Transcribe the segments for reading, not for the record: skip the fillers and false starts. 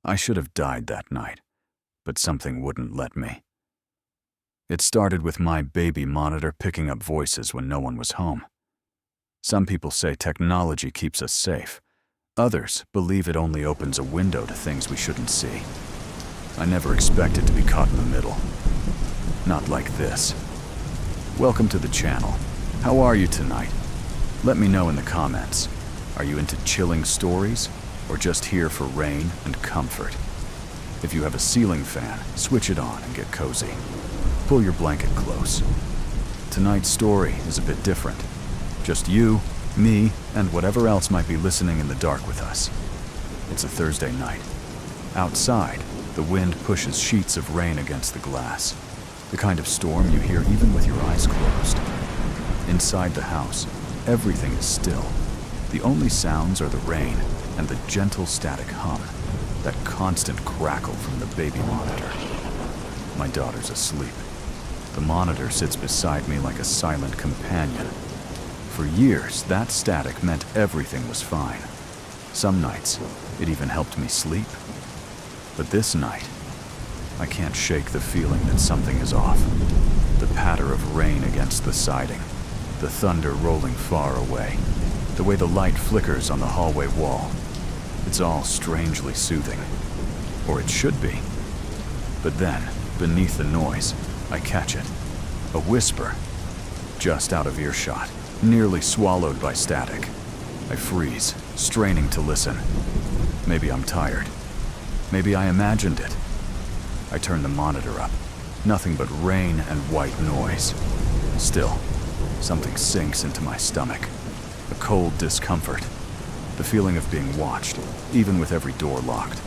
I should have died that night, but something wouldn't let me. It started with my baby monitor picking up voices when no one was home. Some people say technology keeps us safe. Others believe it only opens a window to things we shouldn't see. I never expected to be caught in the middle. Not like this. Welcome to the channel. How are you tonight? Let me know in the comments. Are you into chilling stories, or just here for rain and comfort? If you have a ceiling fan, switch it on and get cozy. Pull your blanket close. Tonight's story is a bit different. Just you, me, and whatever else might be listening in the dark with us. It's a Thursday night. Outside, the wind pushes sheets of rain against the glass. The kind of storm you hear even with your eyes closed. Inside the house, everything is still. The only sounds are the rain and the gentle static hum, that constant crackle from the baby monitor. My daughter's asleep. The monitor sits beside me like a silent companion. For years, that static meant everything was fine. Some nights, it even helped me sleep. But this night, I can't shake the feeling that something is off. The patter of rain against the siding, the thunder rolling far away, the way the light flickers on the hallway wall. It's all strangely soothing. Or it should be. But then, beneath the noise, I catch it. A whisper. Just out of earshot, nearly swallowed by static. I freeze, straining to listen. Maybe I'm tired. Maybe I imagined it. I turn the monitor up. Nothing but rain and white noise. Still, something sinks into my stomach. A cold discomfort. The feeling of being watched, even with every door locked.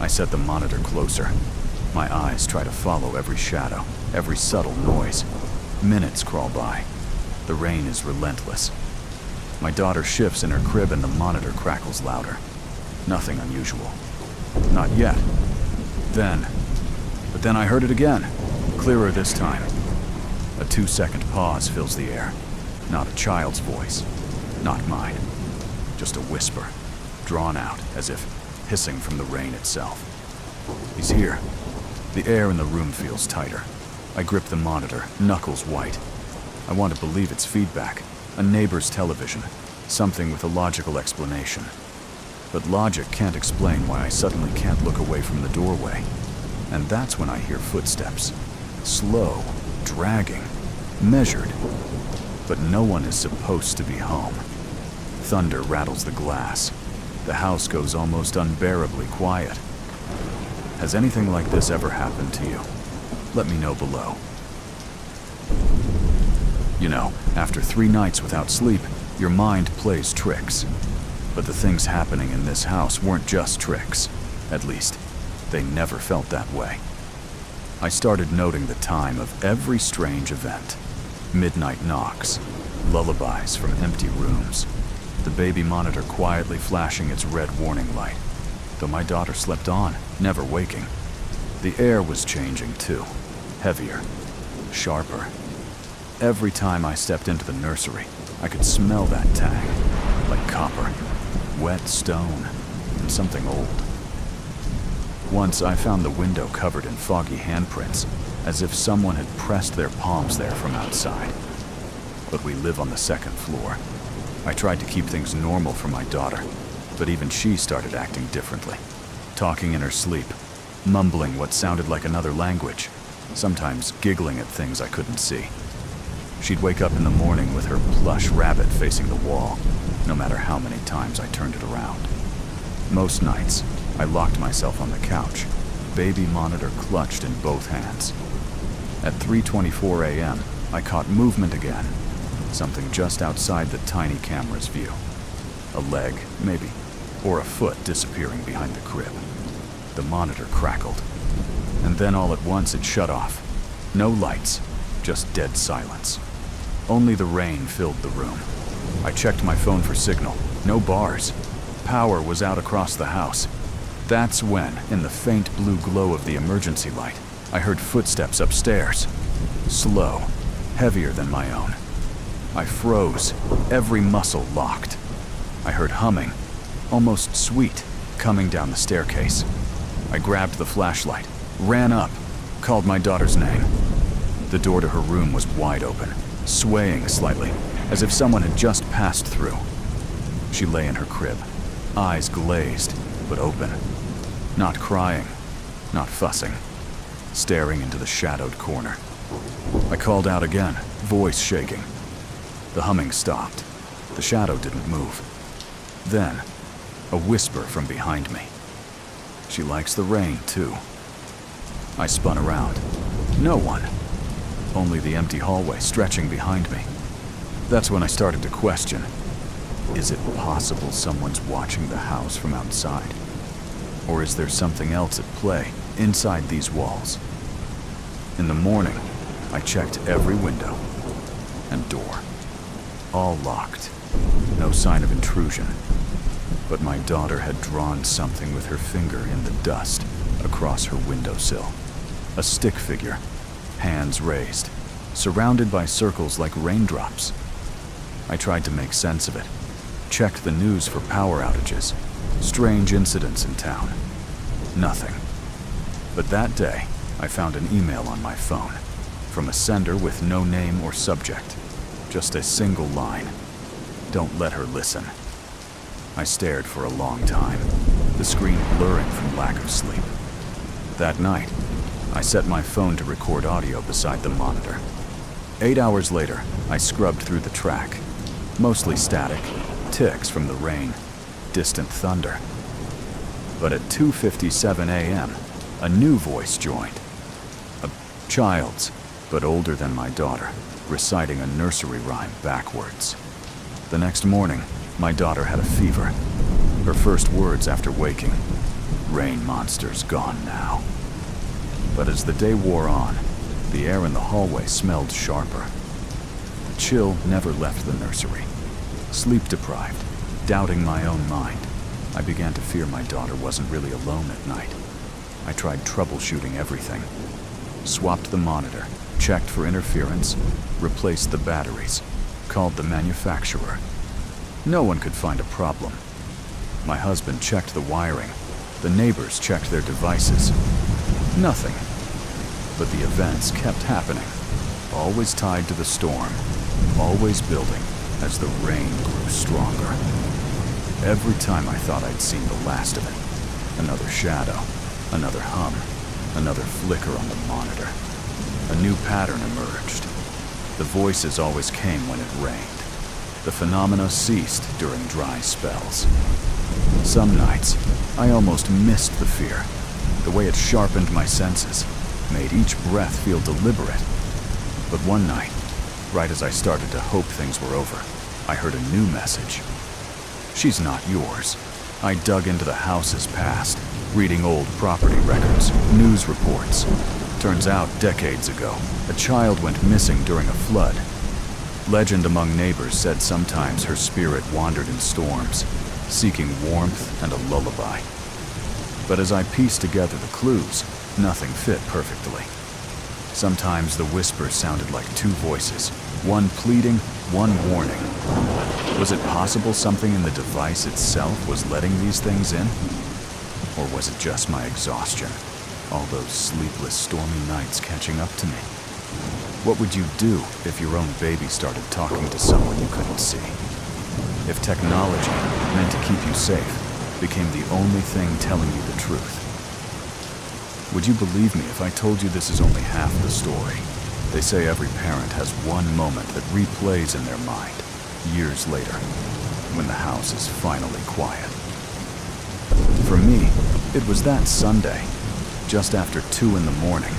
I set the monitor closer. My eyes try to follow every shadow, every subtle noise. Minutes crawl by. The rain is relentless. My daughter shifts in her crib and the monitor crackles louder. Nothing unusual. Not yet. But then I heard it again. Clearer this time. A 2-second pause fills the air. Not a child's voice. Not mine. Just a whisper, drawn out as if hissing from the rain itself. He's here. The air in the room feels tighter. I grip the monitor, knuckles white. I want to believe it's feedback, a neighbor's television, something with a logical explanation. But logic can't explain why I suddenly can't look away from the doorway. And that's when I hear footsteps. Slow, dragging, measured. But no one is supposed to be home. Thunder rattles the glass. The house goes almost unbearably quiet. Has anything like this ever happened to you? Let me know below. You know, after 3 nights without sleep, your mind plays tricks. But the things happening in this house weren't just tricks. At least, they never felt that way. I started noting the time of every strange event. Midnight knocks, lullabies from empty rooms, the baby monitor quietly flashing its red warning light, though my daughter slept on, never waking. The air was changing too, heavier, sharper. Every time I stepped into the nursery, I could smell that tang, like copper, wet stone, and something old. Once I found the window covered in foggy handprints, as if someone had pressed their palms there from outside. But we live on the 2nd floor. I tried to keep things normal for my daughter, but even she started acting differently. Talking in her sleep, mumbling what sounded like another language, sometimes giggling at things I couldn't see. She'd wake up in the morning with her plush rabbit facing the wall, no matter how many times I turned it around. Most nights, I locked myself on the couch, baby monitor clutched in both hands. At 3:24 a.m., I caught movement again, something just outside the tiny camera's view. A leg, maybe, or a foot disappearing behind the crib. The monitor crackled, and then all at once it shut off. No lights, just dead silence. Only the rain filled the room. I checked my phone for signal. No bars. Power was out across the house. That's when, in the faint blue glow of the emergency light, I heard footsteps upstairs. Slow, heavier than my own. I froze, every muscle locked. I heard humming, almost sweet, coming down the staircase. I grabbed the flashlight, ran up, called my daughter's name. The door to her room was wide open, swaying slightly, as if someone had just passed through. She lay in her crib, eyes glazed, but open. Not crying, not fussing, staring into the shadowed corner. I called out again, voice shaking. The humming stopped. The shadow didn't move. Then, a whisper from behind me. She likes the rain, too. I spun around. No one. Only the empty hallway stretching behind me. That's when I started to question. Is it possible someone's watching the house from outside? Or is there something else at play inside these walls? In the morning, I checked every window and door. All locked. No sign of intrusion. But my daughter had drawn something with her finger in the dust across her windowsill. A stick figure, hands raised, surrounded by circles like raindrops. I tried to make sense of it, checked the news for power outages, strange incidents in town. Nothing. But that day, I found an email on my phone from a sender with no name or subject, just a single line. Don't let her listen. I stared for a long time, the screen blurring from lack of sleep. That night, I set my phone to record audio beside the monitor. 8 hours later, I scrubbed through the track. Mostly static, ticks from the rain, distant thunder. But at 2:57 a.m., a new voice joined. A child's, but older than my daughter, reciting a nursery rhyme backwards. The next morning, my daughter had a fever. Her first words after waking, "Rain monster's gone now." But as the day wore on, the air in the hallway smelled sharper. The chill never left the nursery. Sleep deprived, doubting my own mind, I began to fear my daughter wasn't really alone at night. I tried troubleshooting everything. Swapped the monitor, checked for interference, replaced the batteries, called the manufacturer. No one could find a problem. My husband checked the wiring. The neighbors checked their devices. Nothing. But the events kept happening, always tied to the storm, always building as the rain grew stronger. Every time I thought I'd seen the last of it, another shadow, another hum, another flicker on the monitor. A new pattern emerged. The voices always came when it rained. The phenomena ceased during dry spells. Some nights, I almost missed the fear. The way it sharpened my senses, made each breath feel deliberate. But one night, right as I started to hope things were over, I heard a new message. "She's not yours." I dug into the house's past, reading old property records, news reports. Turns out, decades ago, a child went missing during a flood. Legend among neighbors said sometimes her spirit wandered in storms, seeking warmth and a lullaby. But as I pieced together the clues, nothing fit perfectly. Sometimes the whispers sounded like two voices, one pleading, one warning. Was it possible something in the device itself was letting these things in? Or was it just my exhaustion, all those sleepless, stormy nights catching up to me? What would you do if your own baby started talking to someone you couldn't see? If technology, meant to keep you safe, became the only thing telling you the truth? Would you believe me if I told you this is only half the story? They say every parent has one moment that replays in their mind, years later, when the house is finally quiet. For me, it was that Sunday, just after 2 in the morning.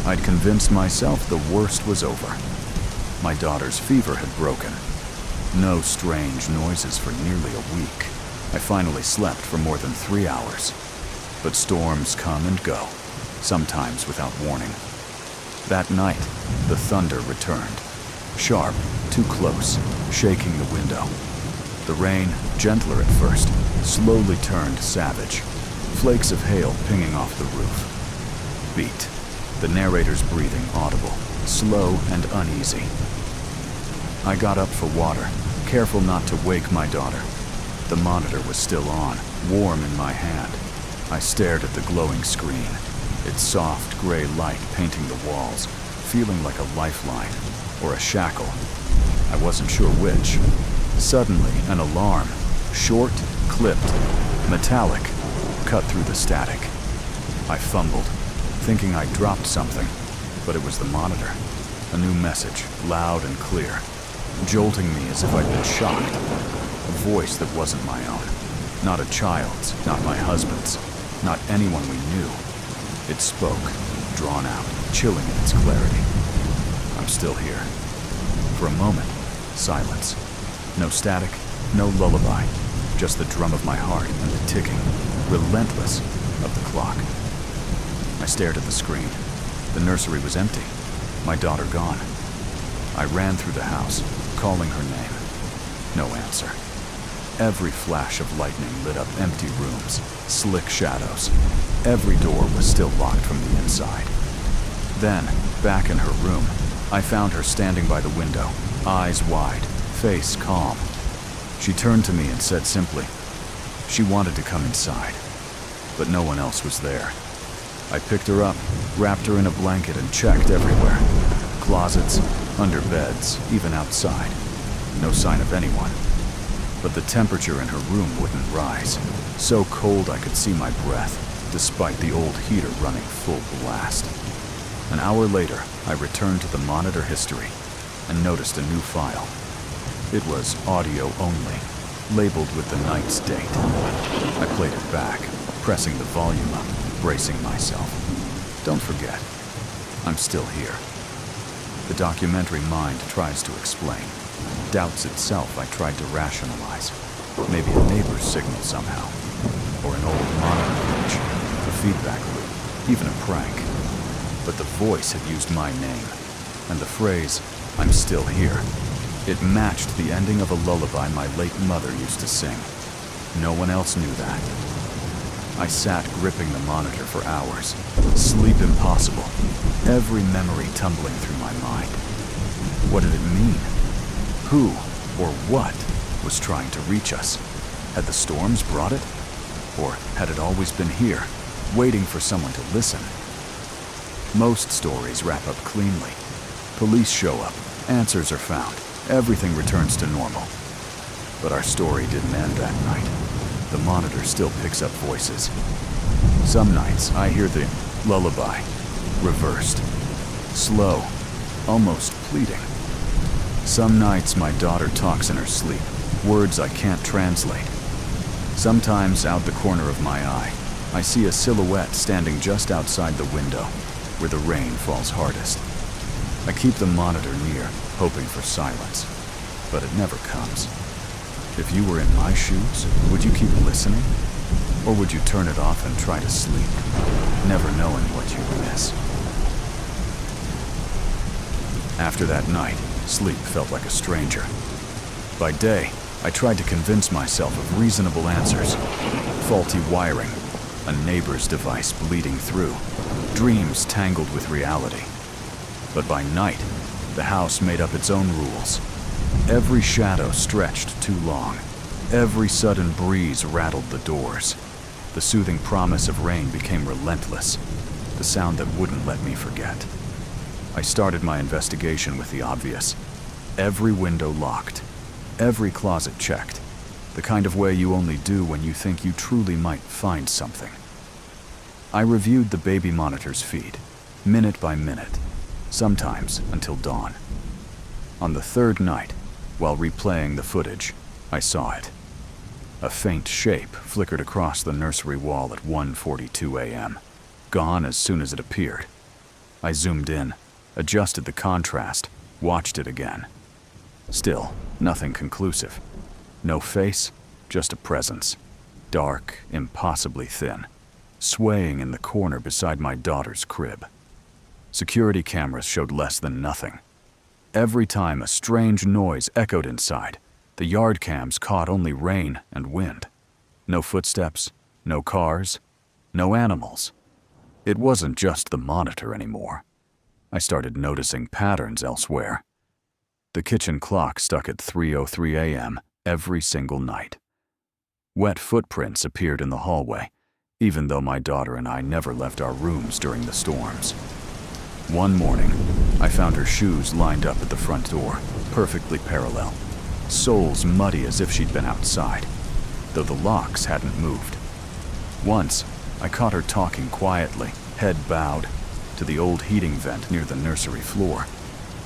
I'd convinced myself the worst was over. My daughter's fever had broken. No strange noises for nearly a week. I finally slept for more than 3 hours. But storms come and go, sometimes without warning. That night, the thunder returned. Sharp, too close, shaking the window. The rain, gentler at first, slowly turned savage. Flakes of hail pinging off the roof. Beat. The narrator's breathing audible, slow and uneasy. I got up for water, careful not to wake my daughter. The monitor was still on, warm in my hand. I stared at the glowing screen, its soft gray light painting the walls, feeling like a lifeline or a shackle. I wasn't sure which. Suddenly, an alarm, short, clipped, metallic, cut through the static. I fumbled, thinking I'd dropped something, but it was the monitor. A new message, loud and clear, jolting me as if I'd been shocked. A voice that wasn't my own. Not a child's, not my husband's, not anyone we knew. It spoke, drawn out, chilling in its clarity. I'm still here. For a moment, silence. No static, no lullaby, just the drum of my heart and the ticking, relentless, of the clock. I stared at the screen. The nursery was empty. My daughter gone. I ran through the house, calling her name. No answer. Every flash of lightning lit up empty rooms, slick shadows. Every door was still locked from the inside. Then, back in her room, I found her standing by the window, eyes wide, face calm. She turned to me and said simply, she wanted to come inside, but no one else was there. I picked her up, wrapped her in a blanket and checked everywhere. Closets, under beds, even outside. No sign of anyone. But the temperature in her room wouldn't rise. So cold I could see my breath, despite the old heater running full blast. An hour later, I returned to the monitor history and noticed a new file. It was audio only, labeled with the night's date. I played it back, pressing the volume up, bracing myself. Don't forget, I'm still here. The documentary mind tries to explain. Doubts itself I tried to rationalize. Maybe a neighbor's signal somehow. Or an old monitor glitch, a feedback loop, even a prank. But the voice had used my name, and the phrase, I'm still here. It matched the ending of a lullaby my late mother used to sing. No one else knew that. I sat gripping the monitor for hours. Sleep impossible. Every memory tumbling through my mind. What did it mean? Who or what was trying to reach us? Had the storms brought it? Or had it always been here, waiting for someone to listen? Most stories wrap up cleanly. Police show up, answers are found, everything returns to normal. But our story didn't end that night. The monitor still picks up voices. Some nights I hear the lullaby, reversed, slow, almost pleading. Some nights my daughter talks in her sleep, words I can't translate. Sometimes out the corner of my eye, I see a silhouette standing just outside the window, where the rain falls hardest. I keep the monitor near, hoping for silence, but it never comes. If you were in my shoes, would you keep listening? Or would you turn it off and try to sleep, never knowing what you'd miss? After that night, sleep felt like a stranger. By day, I tried to convince myself of reasonable answers. Faulty wiring, a neighbor's device bleeding through, dreams tangled with reality. But by night, the house made up its own rules. Every shadow stretched too long. Every sudden breeze rattled the doors. The soothing promise of rain became relentless, the sound that wouldn't let me forget. I started my investigation with the obvious. Every window locked, every closet checked, the kind of way you only do when you think you truly might find something. I reviewed the baby monitor's feed, minute by minute, sometimes until dawn. On the third night, while replaying the footage, I saw it. A faint shape flickered across the nursery wall at 1:42 a.m., gone as soon as it appeared. I zoomed in, adjusted the contrast, watched it again. Still, nothing conclusive. No face, just a presence. Dark, impossibly thin, swaying in the corner beside my daughter's crib. Security cameras showed less than nothing. Every time a strange noise echoed inside, the yard cams caught only rain and wind. No footsteps, no cars, no animals. It wasn't just the monitor anymore. I started noticing patterns elsewhere. The kitchen clock stuck at 3:03 a.m. every single night. Wet footprints appeared in the hallway, even though my daughter and I never left our rooms during the storms. One morning, I found her shoes lined up at the front door, perfectly parallel, soles muddy as if she'd been outside, though the locks hadn't moved. Once, I caught her talking quietly, head bowed, to the old heating vent near the nursery floor.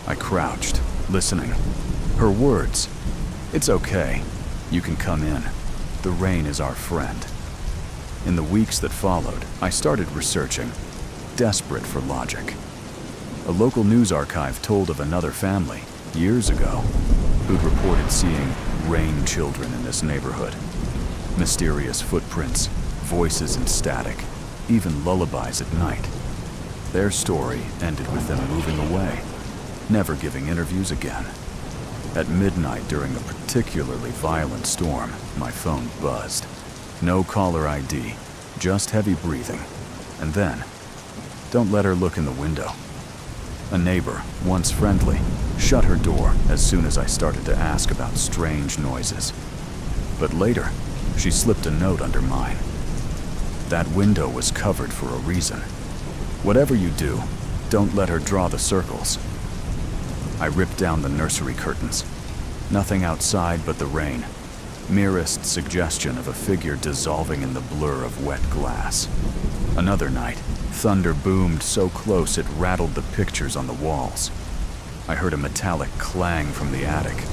I crouched, listening. Her words, "It's okay. You can come in. The rain is our friend." In the weeks that followed, I started researching, desperate for logic. A local news archive told of another family, years ago, who'd reported seeing rain children in this neighborhood. Mysterious footprints, voices and static, even lullabies at night. Their story ended with them moving away, never giving interviews again. At midnight during a particularly violent storm, my phone buzzed. No caller ID, just heavy breathing. And then, don't let her look in the window. A neighbor, once friendly, shut her door as soon as I started to ask about strange noises. But later, she slipped a note under mine. That window was covered for a reason. Whatever you do, don't let her draw the circles. I ripped down the nursery curtains. Nothing outside but the rain. Merest suggestion of a figure dissolving in the blur of wet glass. Another night, thunder boomed so close it rattled the pictures on the walls. I heard a metallic clang from the attic,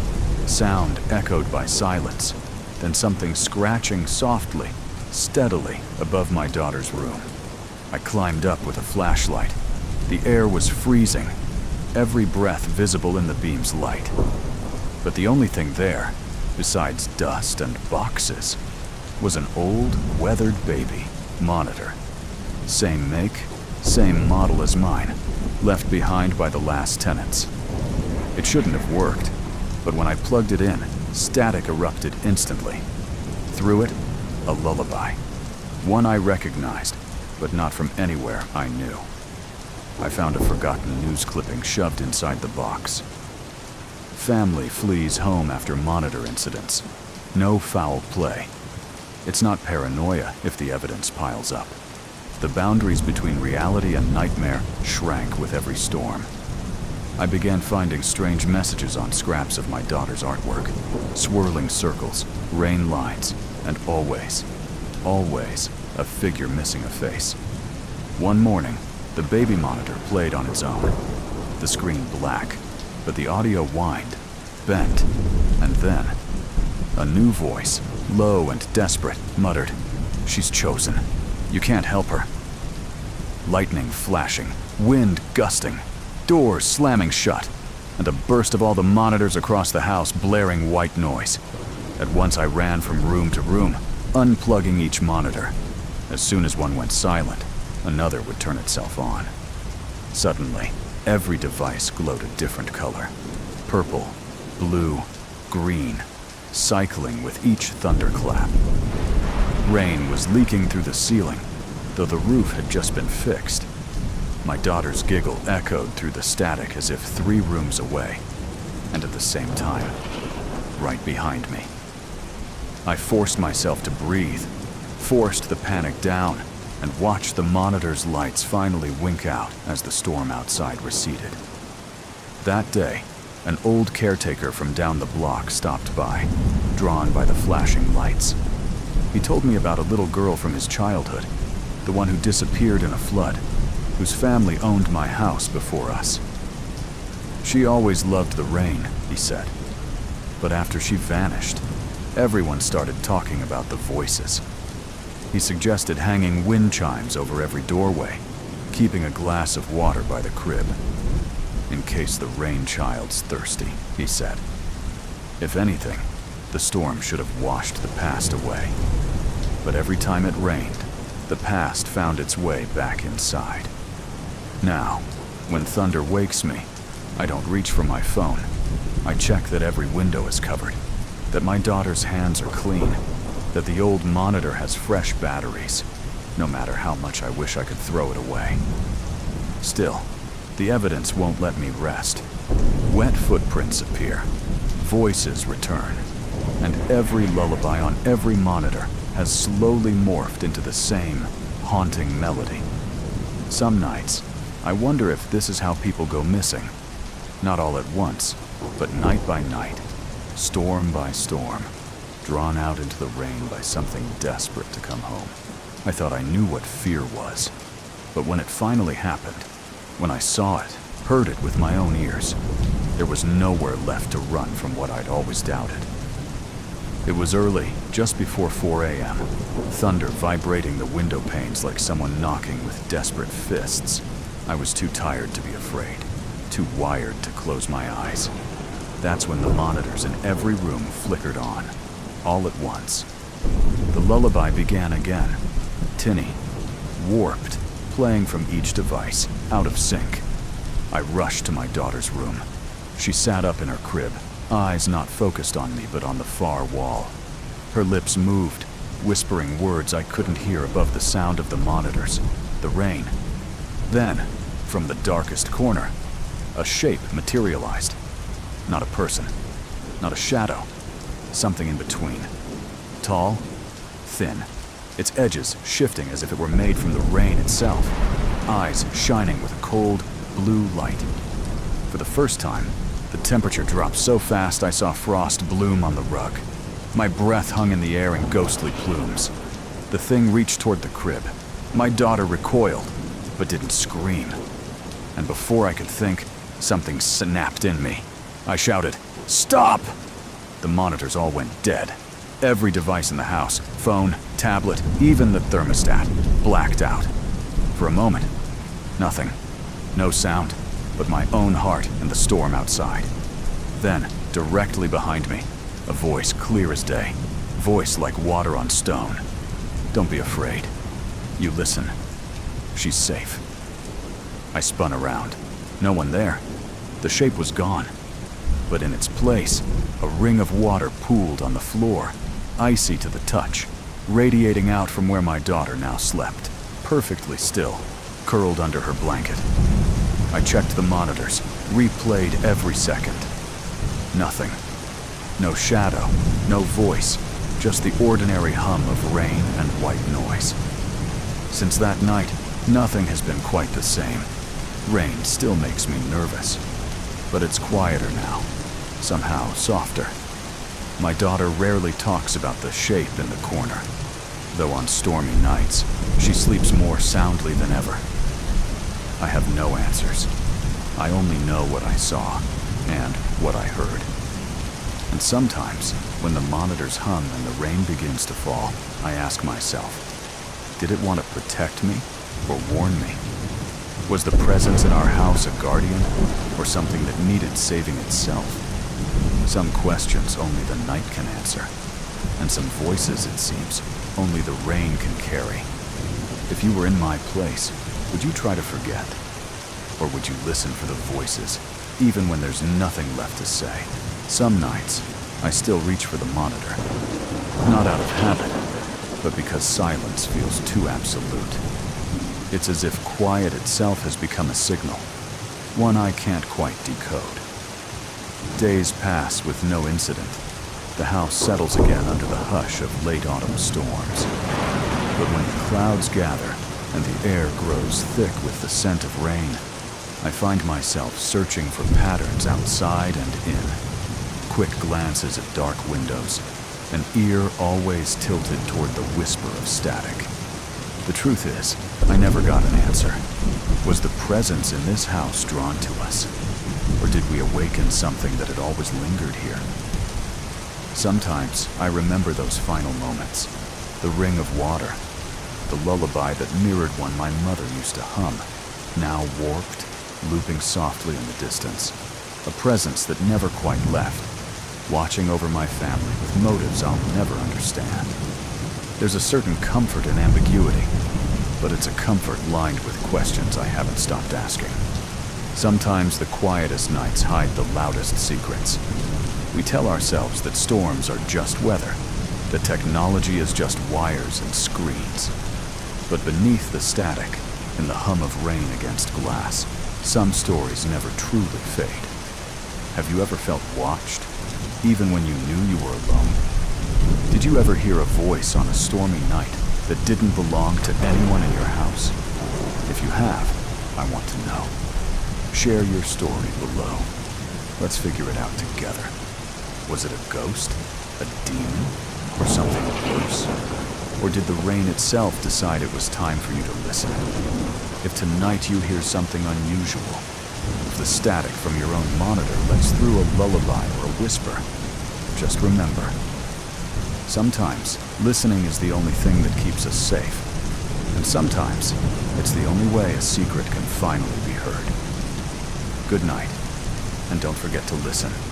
sound echoed by silence, then something scratching softly, steadily above my daughter's room. I climbed up with a flashlight. The air was freezing, every breath visible in the beam's light. But the only thing there, besides dust and boxes, was an old, weathered baby monitor. Same make, same model as mine, left behind by the last tenants. It shouldn't have worked, but when I plugged it in, static erupted instantly. Through it, a lullaby. One I recognized, but not from anywhere I knew. I found a forgotten news clipping shoved inside the box. Family flees home after monitor incidents. No foul play. It's not paranoia if the evidence piles up. The boundaries between reality and nightmare shrank with every storm. I began finding strange messages on scraps of my daughter's artwork. Swirling circles, rain lines, and always, a figure missing a face. One morning, the baby monitor played on its own. The screen black, but the audio whined, bent, and then a new voice, low and desperate, muttered, "She's chosen. You can't help her." Lightning flashing, wind gusting, doors slamming shut, and a burst of all the monitors across the house blaring white noise. At once I ran from room to room, unplugging each monitor. As soon as one went silent, another would turn itself on. Suddenly, every device glowed a different color. Purple, blue, green, cycling with each thunderclap. Rain was leaking through the ceiling, though the roof had just been fixed. My daughter's giggle echoed through the static as if 3 rooms away, and at the same time, right behind me. I forced myself to breathe, forced the panic down, and watched the monitor's lights finally wink out as the storm outside receded. That day, an old caretaker from down the block stopped by, drawn by the flashing lights. He told me about a little girl from his childhood, the one who disappeared in a flood, whose family owned my house before us. She always loved the rain, he said. But after she vanished, everyone started talking about the voices. He suggested hanging wind chimes over every doorway, keeping a glass of water by the crib. In case the rain child's thirsty, he said. If anything, the storm should have washed the past away. But every time it rained, the past found its way back inside. Now, when thunder wakes me, I don't reach for my phone. I check that every window is covered, that my daughter's hands are clean, that the old monitor has fresh batteries, no matter how much I wish I could throw it away. Still, the evidence won't let me rest. Wet footprints appear, voices return, and every lullaby on every monitor has slowly morphed into the same haunting melody. Some nights, I wonder if this is how people go missing. Not all at once, but night by night, storm by storm, drawn out into the rain by something desperate to come home. I thought I knew what fear was, but when it finally happened, when I saw it, heard it with my own ears, there was nowhere left to run from what I'd always doubted. It was early, just before 4 a.m., thunder vibrating the window panes like someone knocking with desperate fists. I was too tired to be afraid, too wired to close my eyes. That's when the monitors in every room flickered on, all at once. The lullaby began again, tinny, warped, playing from each device, out of sync. I rushed to my daughter's room. She sat up in her crib, eyes not focused on me but on the far wall. Her lips moved, whispering words I couldn't hear above the sound of the monitors, the rain. Then, from the darkest corner, a shape materialized. Not a person, not a shadow, something in between. Tall, thin, its edges shifting as if it were made from the rain itself, eyes shining with a cold, blue light. For the first time, the temperature dropped so fast I saw frost bloom on the rug. My breath hung in the air in ghostly plumes. The thing reached toward the crib. My daughter recoiled, but didn't scream. And before I could think, something snapped in me. I shouted, "Stop!" The monitors all went dead. Every device in the house, phone, tablet, even the thermostat, blacked out. For a moment, nothing. No sound, but my own heart and the storm outside. Then, directly behind me, a voice clear as day, voice like water on stone. "Don't be afraid. You listen. She's safe." I spun around. No one there. The shape was gone. But in its place, a ring of water pooled on the floor, icy to the touch, radiating out from where my daughter now slept, perfectly still, curled under her blanket. I checked the monitors, replayed every second. Nothing. No shadow, no voice, just the ordinary hum of rain and white noise. Since that night, nothing has been quite the same. Rain still makes me nervous, but it's quieter now, somehow softer. My daughter rarely talks about the shape in the corner, though on stormy nights, she sleeps more soundly than ever. I have no answers. I only know what I saw and what I heard. And sometimes, when the monitors hum and the rain begins to fall, I ask myself, did it want to protect me or warn me? Was the presence in our house a guardian or something that needed saving itself? Some questions only the night can answer, and some voices, it seems, only the rain can carry. If you were in my place, would you try to forget? Or would you listen for the voices, even when there's nothing left to say? Some nights, I still reach for the monitor. Not out of habit, but because silence feels too absolute. It's as if quiet itself has become a signal, one I can't quite decode. Days pass with no incident. The house settles again under the hush of late autumn storms. But when the clouds gather and the air grows thick with the scent of rain, I find myself searching for patterns outside and in. Quick glances at dark windows, an ear always tilted toward the whisper of static. The truth is, I never got an answer. Was the presence in this house drawn to us? Or did we awaken something that had always lingered here? Sometimes I remember those final moments. The ring of water, the lullaby that mirrored one my mother used to hum, now warped, looping softly in the distance. A presence that never quite left, watching over my family with motives I'll never understand. There's a certain comfort in ambiguity, but it's a comfort lined with questions I haven't stopped asking. Sometimes the quietest nights hide the loudest secrets. We tell ourselves that storms are just weather, that technology is just wires and screens. But beneath the static, in the hum of rain against glass, some stories never truly fade. Have you ever felt watched, even when you knew you were alone? Did you ever hear a voice on a stormy night that didn't belong to anyone in your house? If you have, I want to know. Share your story below. Let's figure it out together. Was it a ghost, a demon, or something worse? Or did the rain itself decide it was time for you to listen? If tonight you hear something unusual, if the static from your own monitor lets through a lullaby or a whisper, just remember, sometimes listening is the only thing that keeps us safe. And sometimes it's the only way a secret can finally be heard. Good night, and don't forget to listen.